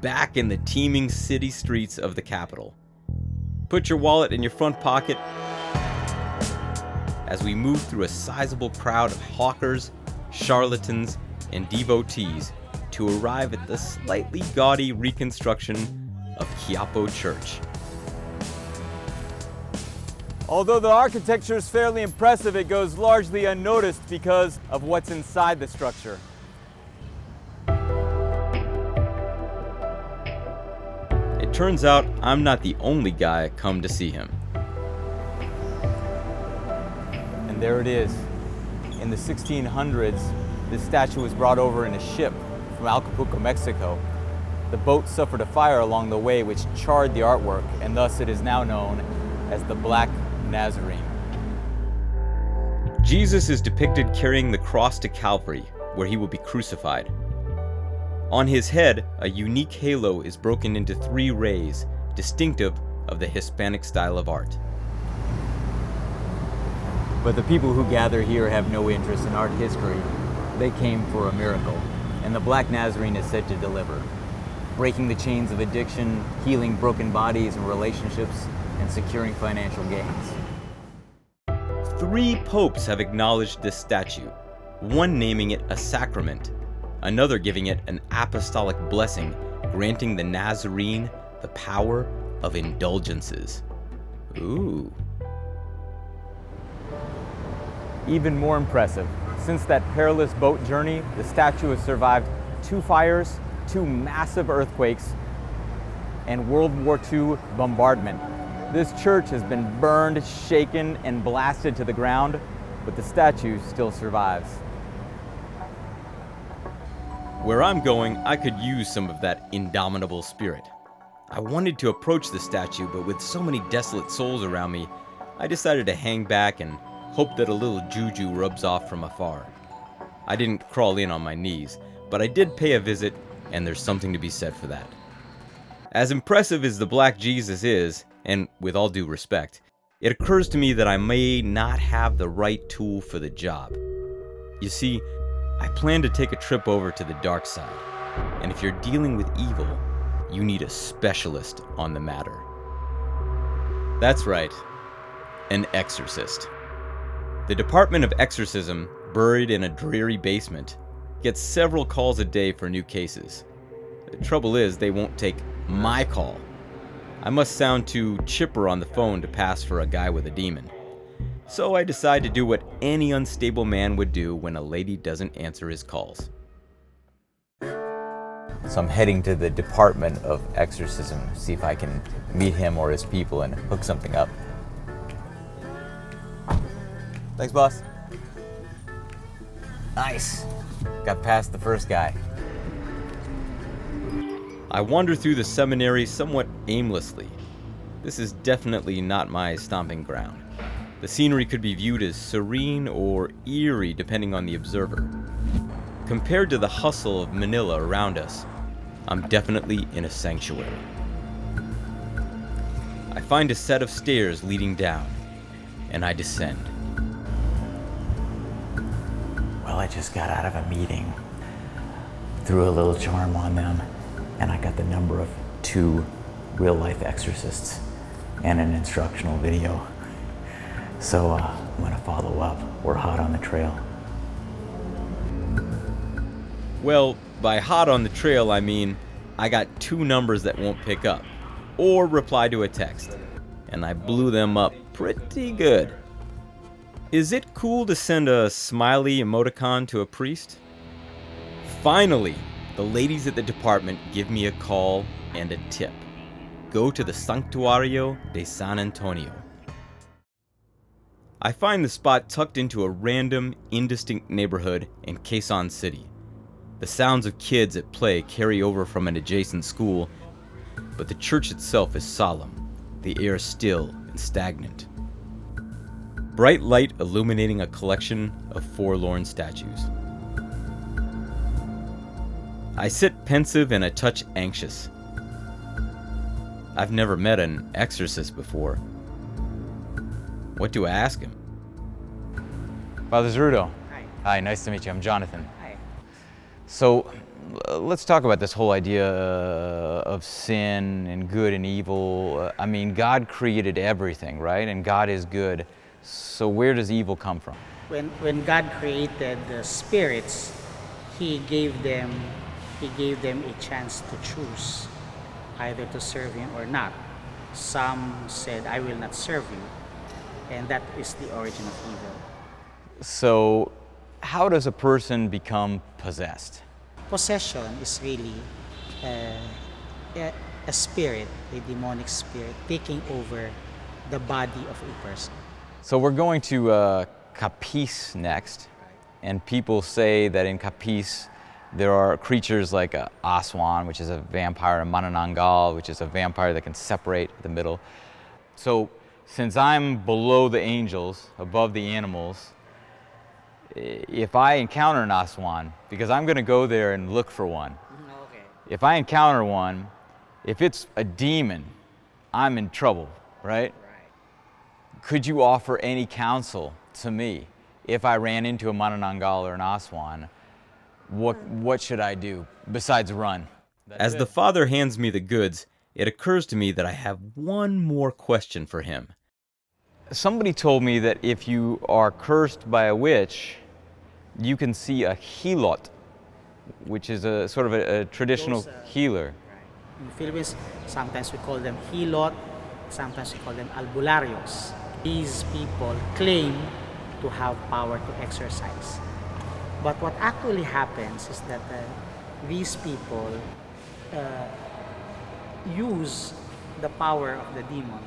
back in the teeming city streets of the capital. Put your wallet in your front pocket as we move through a sizable crowd of hawkers, charlatans, and devotees to arrive at the slightly gaudy reconstruction of Quiapo Church. Although the architecture is fairly impressive, it goes largely unnoticed because of what's inside the structure. It turns out I'm not the only guy come to see him. And there it is. In the 1600s, this statue was brought over in a ship from Acapulco, Mexico. The boat suffered a fire along the way which charred the artwork, and thus it is now known as the Black Nazarene. Jesus is depicted carrying the cross to Calvary, where he will be crucified. On his head, a unique halo is broken into 3 rays, distinctive of the Hispanic style of art. But the people who gather here have no interest in art history. They came for a miracle, and the Black Nazarene is said to deliver, breaking the chains of addiction, healing broken bodies and relationships, and securing financial gains. 3 popes have acknowledged this statue, one naming it a sacrament, another giving it an apostolic blessing, granting the Nazarene the power of indulgences. Ooh. Even more impressive, since that perilous boat journey, the statue has survived 2 fires, 2 massive earthquakes, and World War II bombardment. This church has been burned, shaken, and blasted to the ground, but the statue still survives. Where I'm going, I could use some of that indomitable spirit. I wanted to approach the statue, but with so many desolate souls around me, I decided to hang back and hope that a little juju rubs off from afar. I didn't crawl in on my knees, but I did pay a visit, and there's something to be said for that. As impressive as the Black Jesus is, and with all due respect, it occurs to me that I may not have the right tool for the job. You see, I plan to take a trip over to the dark side, and if you're dealing with evil, you need a specialist on the matter. That's right, an exorcist. The Department of Exorcism, buried in a dreary basement, gets several calls a day for new cases. The trouble is, they won't take my call. I must sound too chipper on the phone to pass for a guy with a demon. So I decide to do what any unstable man would do when a lady doesn't answer his calls. So I'm heading to the Department of Exorcism, see if I can meet him or his people and hook something up. Thanks, boss. Nice. Got past the first guy. I wander through the seminary somewhat aimlessly. This is definitely not my stomping ground. The scenery could be viewed as serene or eerie depending on the observer. Compared to the hustle of Manila around us, I'm definitely in a sanctuary. I find a set of stairs leading down, and I descend. Well, I just got out of a meeting, threw a little charm on them, and I got the number of 2 real-life exorcists and an instructional video. So I'm gonna follow up. We're hot on the trail. Well, by hot on the trail, I mean I got 2 numbers that won't pick up or reply to a text, and I blew them up pretty good. Is it cool to send a smiley emoticon to a priest? Finally, the ladies at the department give me a call and a tip. Go to the Santuario de San Antonio. I find the spot tucked into a random, indistinct neighborhood in Quezon City. The sounds of kids at play carry over from an adjacent school, but the church itself is solemn, the air still and stagnant. Bright light illuminating a collection of forlorn statues. I sit pensive and a touch anxious. I've never met an exorcist before. What do I ask him? Father Zerudo. Hi. Hi, nice to meet you. I'm Jonathan. Hi. So, let's talk about this whole idea of sin and good and evil. I mean, God created everything, right? And God is good. So where does evil come from? When God created the spirits, He gave them a chance to choose either to serve Him or not. Some said, "I will not serve you," and that is the origin of evil. So how does a person become possessed? Possession is really a spirit, a demonic spirit, taking over the body of a person. So we're going to Capiz next, and people say that in Capiz there are creatures like Aswan, which is a vampire, and manananggal, which is a vampire that can separate the middle. So since I'm below the angels, above the animals, if I encounter an Aswan, because I'm going to go there and look for one, if I encounter one, if it's a demon, I'm in trouble, right? Could you offer any counsel to me if I ran into a manananggal or an Aswan? What should I do besides run? As the father hands me the goods, it occurs to me that I have one more question for him. Somebody told me that if you are cursed by a witch, you can see a hilot, which is a sort of a traditional healer. In the Philippines, sometimes we call them hilot, sometimes we call them albularios. These people claim to have power to exorcise. But what actually happens is that these people use the power of the demon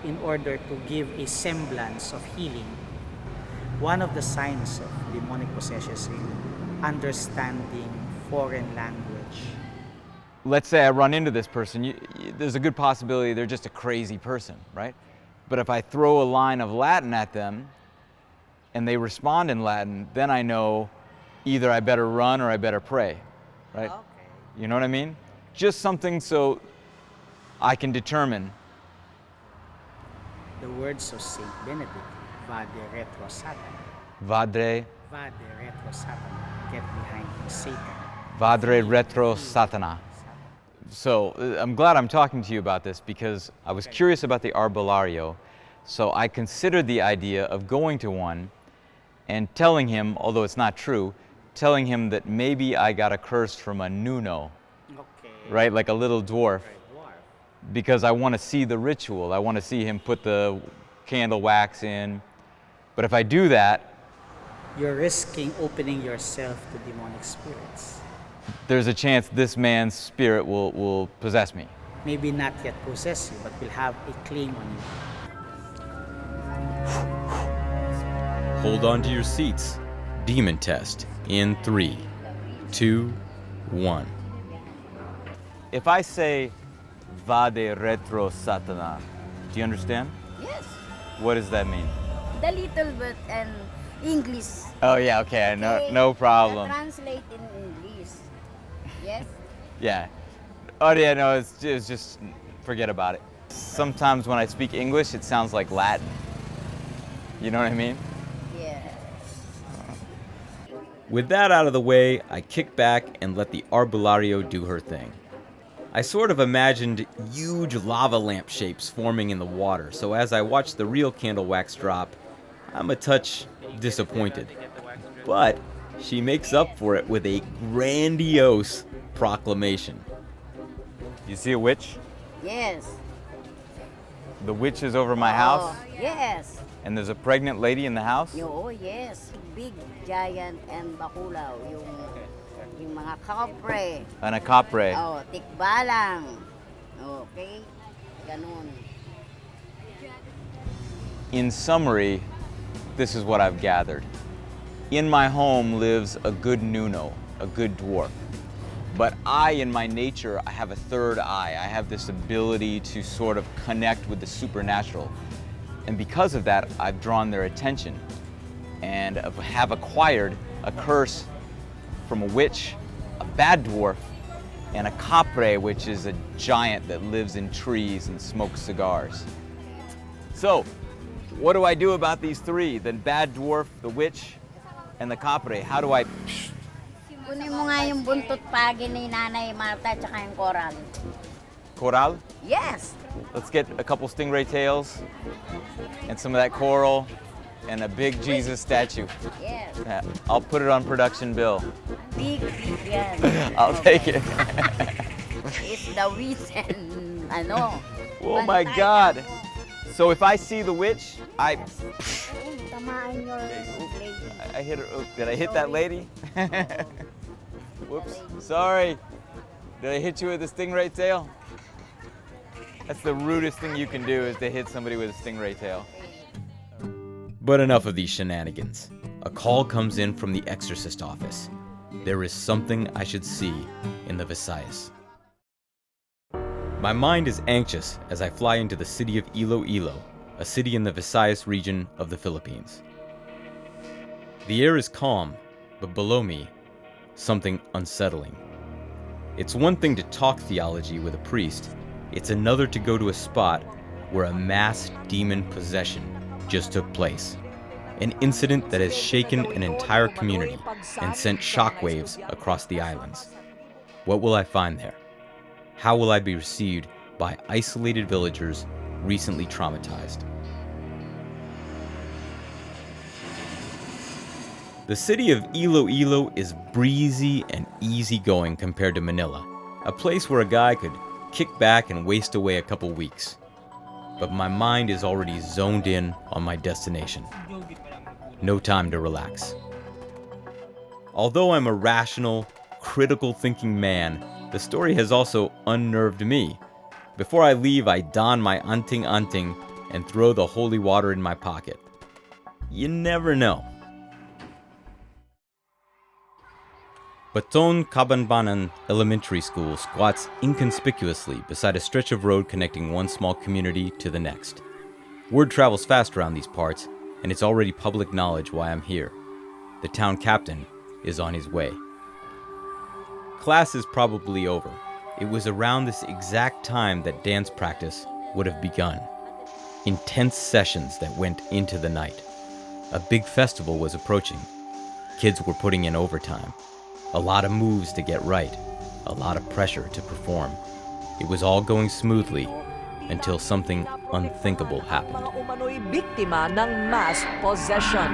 in order to give a semblance of healing. One of the signs of demonic possession is really understanding foreign language. Let's say I run into this person, there's a good possibility they're just a crazy person, right? But if I throw a line of Latin at them and they respond in Latin, then I know either I better run or I better pray, right? Okay. You know what I mean? Just something so I can determine. The words of Saint Benedict, Vade retro Satan. Vadre, Vade retro Satan. Get behind Satan. Vadre retro Satana. So I'm glad I'm talking to you about this because I was curious about the arbolario. So I considered the idea of going to one and telling him, although it's not true, telling him that maybe I got a curse from a nuno, Okay. right? Like a little dwarf, because I want to see the ritual. I want to see him put the candle wax in. But if I do that, You're risking opening yourself to demonic spirits. there's a chance this man's spirit will possess me. Maybe not yet possess you, but will have a claim on you. Hold on to your seats. Demon test in 3, 2, 1. If I say Vade retro Satana, do you understand? Yes, What does that mean? the little bit and English. Oh yeah, okay, Okay? no problem. Translate in English. Yes. Yeah. Oh yeah, no, it's just forget about it. Sometimes when I speak English, it sounds like Latin. You know what I mean? Yeah. With that out of the way, I kick back and let the arbolario do her thing. I sort of imagined huge lava lamp shapes forming in the water, so as I watch the real candle wax drop, I'm a touch disappointed. But she makes up for it with a grandiose proclamation. You see a witch? Yes. The witch is over my house, Oh, yes. and there's a pregnant lady in the house. Oh, yes. Big, giant, and bakulaw. Yung mga kapre. And a capre. Oh, tikbalang. Okay? Ganun. In summary, this is what I've gathered. In my home lives a good nuno, a good dwarf. But I, in my nature, I have a third eye. I have this ability to sort of connect with the supernatural. And because of that, I've drawn their attention and have acquired a curse from a witch, a bad dwarf, and a capre, which is a giant that lives in trees and smokes cigars. So, what do I do about these three? The bad dwarf, the witch, and the capre? How do I... Kunin mo nga yung buntot pagi ni Nanay Marta at saka yung coral. Coral? Yes! Let's get a couple stingray tails and some of that coral and a big Jesus statue. Yes. Yeah, I'll put it on production bill. Big yan. I'll take it. It's the reason, ano. Oh my bantay God. ako. So if I see the witch, Ayun, tamaan your lady. I hit her. Oh, did I hit that lady? Whoops. Sorry. Did I hit you with a stingray tail? That's the rudest thing you can do, is to hit somebody with a stingray tail. But enough of these shenanigans. A call comes in from the Exorcist office. There is something I should see in the Visayas. My mind is anxious as I fly into the city of Iloilo, a city in the Visayas region of the Philippines. The air is calm, but below me, something unsettling. It's one thing to talk theology with a priest. It's another to go to a spot where a mass demon possession just took place. An incident that has shaken an entire community and sent shockwaves across the islands. What will I find there? How will I be received by isolated villagers recently traumatized? The city of Iloilo is breezy and easygoing compared to Manila, a place where a guy could kick back and waste away a couple weeks. But my mind is already zoned in on my destination. No time to relax. Although I'm a rational, critical thinking man, the story has also unnerved me. Before I leave, I don my anting-anting and throw the holy water in my pocket. You never know. Baton Cabanbanan Elementary School squats inconspicuously beside a stretch of road connecting one small community to the next. Word travels fast around these parts, and it's already public knowledge why I'm here. The town captain is on his way. Class is probably over. It was around this exact time that dance practice would have begun. Intense sessions that went into the night. A big festival was approaching. Kids were putting in overtime. A lot of moves to get right. A lot of pressure to perform. It was all going smoothly until something unthinkable happened. Mga umano'y biktima ng mass possession.